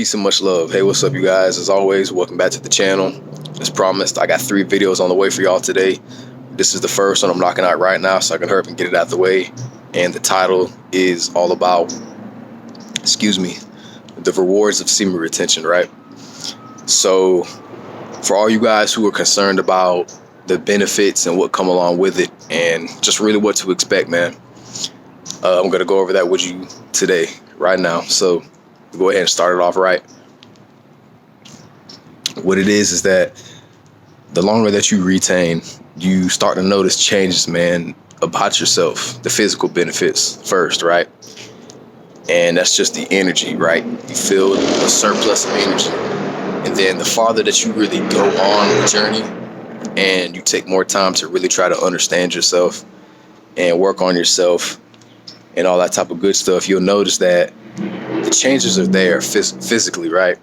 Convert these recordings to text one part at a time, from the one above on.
Peace and much love. Hey, what's up, you guys? As always, welcome back to the channel. As promised, I got 3 videos on the way for y'all today. This is the first one I'm knocking out right now, so I can hurry up and get it out the way. And the title is all about, the rewards of semen retention, right? So, for all you guys who are concerned about the benefits and what come along with it, and just really what to expect, man, I'm going to go over that with you today, right now. So, go ahead and start it off right. What it is that the longer that you retain, you start to notice changes, man, about yourself. The physical benefits first, right? And that's just the energy, right? You feel a surplus of energy. And then the farther that you really go on the journey and you take more time to really try to understand yourself and work on yourself and all that type of good stuff, you'll notice that the changes are there physically, right?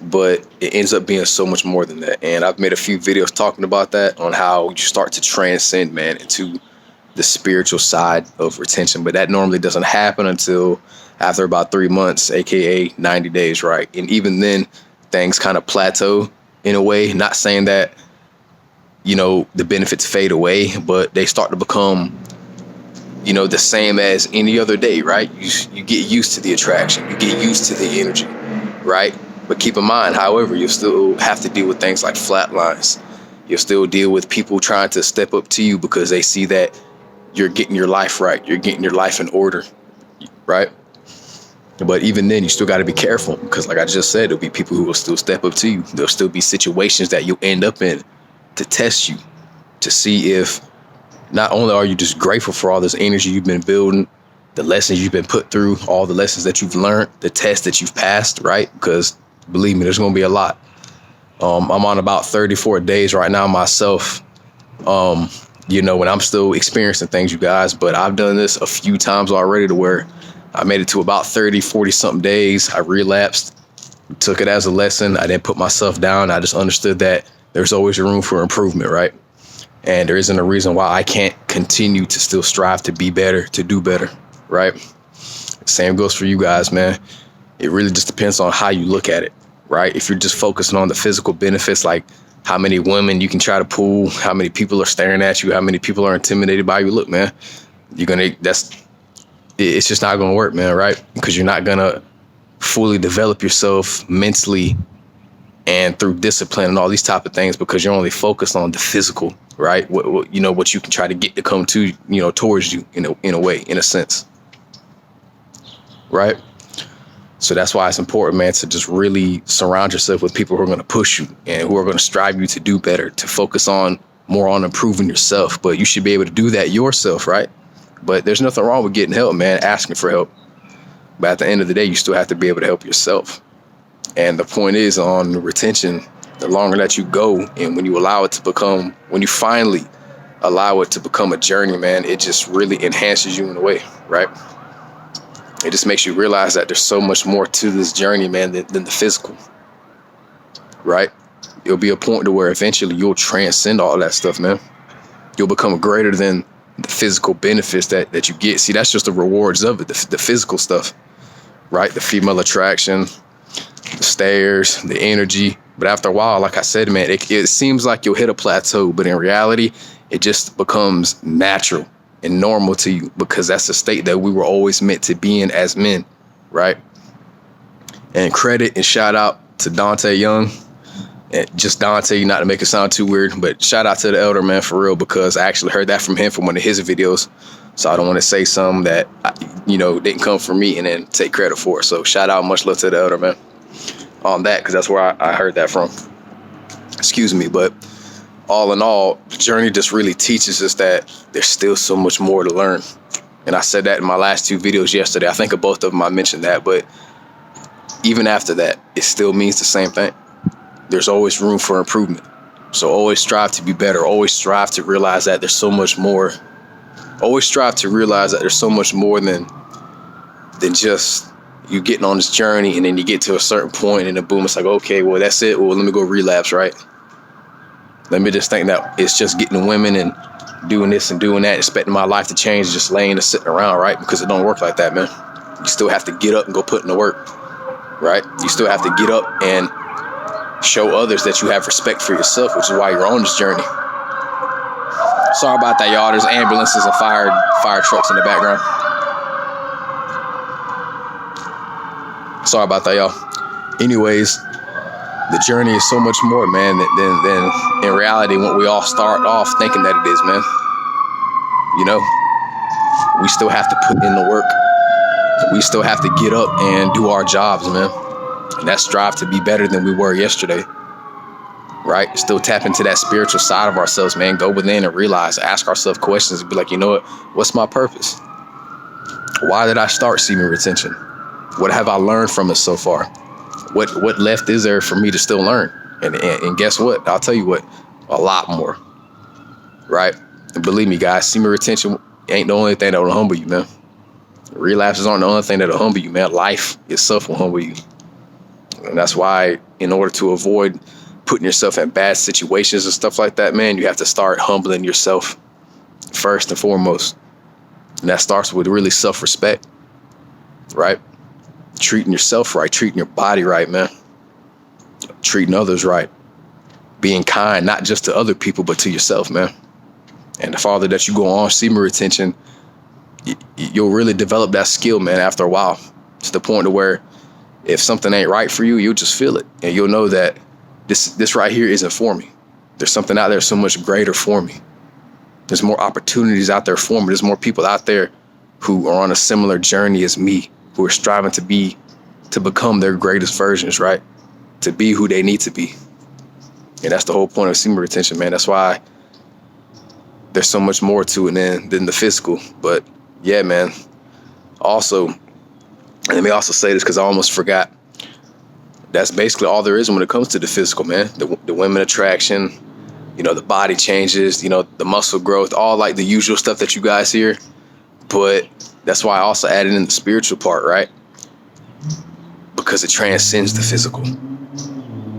But it ends up being so much more than that. And I've made a few videos talking about that, on how you start to transcend, man, into the spiritual side of retention. But that normally doesn't happen until after about 3 months, aka 90 days, right? And even then, things kind of plateau in a way. Not saying that, the benefits fade away, but they start to become, the same as any other day, right? You get used to the attraction, you get used to the energy, right? But keep in mind, however, you'll still have to deal with things like flatlines. You'll still deal with people trying to step up to you because they see that you're getting your life right, you're getting your life in order, right? But even then, you still got to be careful, because like I just said, there'll be people who will still step up to you. There'll still be situations that you'll end up in to test you, to see if not only are you just grateful for all this energy you've been building, the lessons you've been put through, all the lessons that you've learned, the tests that you've passed, right? Because believe me, there's going to be a lot. I'm on about 34 days right now myself, when I'm still experiencing things, you guys. But I've done this a few times already to where I made it to about 30, 40 something days. I relapsed, took it as a lesson. I didn't put myself down. I just understood that there's always room for improvement, right? And there isn't a reason why I can't continue to still strive to be better, to do better, right? Same goes for you guys, man. It really just depends on how you look at it, right? If you're just focusing on the physical benefits, like how many women you can try to pull, how many people are staring at you, how many people are intimidated by you, look, man, it's just not going to work, man, right? Because you're not going to fully develop yourself mentally and through discipline and all these type of things, because you're only focused on the physical, right? What you can try to get to come to, towards you in a way, in a sense, right? So that's why it's important, man, to just really surround yourself with people who are going to push you and who are going to strive you to do better, to focus more on improving yourself. But you should be able to do that yourself, right? But there's nothing wrong with getting help, man, asking for help. But at the end of the day, you still have to be able to help yourself. And the point is, on the retention, the longer that you go, and when you finally allow it to become a journey, man, it just really enhances you in a way, right? It just makes you realize that there's so much more to this journey, man, than the physical, right? It'll be a point to where eventually you'll transcend all that stuff, man. You'll become greater than the physical benefits that you get. See, that's just the rewards of it, the physical stuff, right? The female attraction, the stares, the energy. But after a while, like I said, man, it seems like you'll hit a plateau, but in reality, it just becomes natural and normal to you, because that's the state that we were always meant to be in as men, right? And credit and shout out to Dante Young, and just Dante, not to make it sound too weird, but shout out to the elder, man, for real, because I actually heard that from him from one of his videos. So I don't want to say something that, didn't come from me and then take credit for it. So shout out, much love to the elder, man, on that, because that's where I heard that from. Excuse me, but all in all, the journey just really teaches us that there's still so much more to learn. And I said that in my last 2 videos yesterday. I think of both of them I mentioned that, but even after that, it still means the same thing. There's always room for improvement. So always strive to be better. Always strive to realize that there's so much more. Always strive to realize that there's so much more than just you getting on this journey, and then you get to a certain point and then boom, it's like, okay, well, that's it. Well, let me go relapse, right? Let me just think that it's just getting women and doing this and doing that, expecting my life to change, just laying and sitting around, right? Because it don't work like that, man. You still have to get up and go put in the work, right? You still have to get up and show others that you have respect for yourself, which is why you're on this journey. Sorry about that, y'all. There's ambulances and fire trucks in the background. Sorry about that, y'all. Anyways, the journey is so much more, man, than in reality when we all start off thinking that it is, man. You know, we still have to put in the work. We still have to get up and do our jobs, man. And that strive to be better than we were yesterday, right? Still tap into that spiritual side of ourselves, man. Go within and realize, ask ourselves questions and be like, you know what? What's my purpose? Why did I start semen retention? What have I learned from it so far? What left is there for me to still learn? And guess what? I'll tell you what, a lot more, right? And believe me, guys, semen retention ain't the only thing that will humble you, man. Relapses aren't the only thing that'll humble you, man. Life itself will humble you. And that's why, in order to avoid putting yourself in bad situations and stuff like that, man, you have to start humbling yourself first and foremost. And that starts with really self-respect, right? Treating yourself right, treating your body right, man. Treating others right. Being kind, not just to other people, but to yourself, man. And the farther that you go on semen retention, you'll really develop that skill, man, after a while. To the point to where if something ain't right for you, you'll just feel it. And you'll know that this right here isn't for me. There's something out there so much greater for me. There's more opportunities out there for me. There's more people out there who are on a similar journey as me, who are striving to become their greatest versions, right? To be who they need to be. And that's the whole point of semen retention, man. That's why there's so much more to it than the physical. But yeah, man. Also, let me also say this because I almost forgot. That's basically all there is when it comes to the physical, man. The women attraction, you know, the body changes, you know, the muscle growth, all like the usual stuff that you guys hear. But that's why I also added in the spiritual part, right? Because it transcends the physical.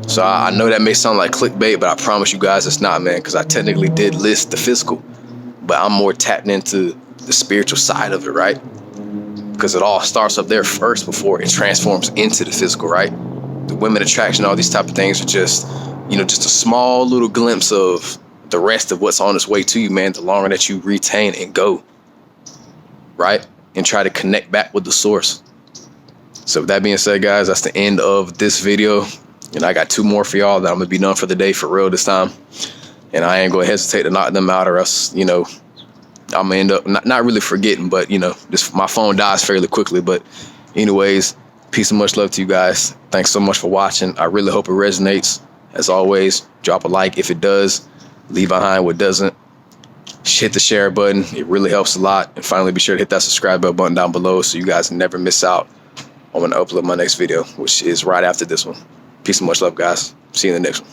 So I know that may sound like clickbait, but I promise you guys it's not, man, because I technically did list the physical, but I'm more tapped into the spiritual side of it, right? Because it all starts up there first before it transforms into the physical, right? The women attraction, all these type of things are just, you know, just a small little glimpse of the rest of what's on its way to you, man, the longer that you retain and go, right? And try to connect back with the source. So with that being said, guys, that's the end of this video. And I got 2 more for y'all that I'm going to be done for the day for real this time. And I ain't going to hesitate to knock them out, or else, you know, I'm going to end up not really forgetting, but, you know, my phone dies fairly quickly. But anyways, peace and much love to you guys. Thanks so much for watching. I really hope it resonates. As always, drop a like if it does. Leave behind what doesn't. Hit the share button. It really helps a lot. And finally, be sure to hit that subscribe button down below so you guys never miss out on when I upload my next video, which is right after this one. Peace and much love, guys. See you in the next one.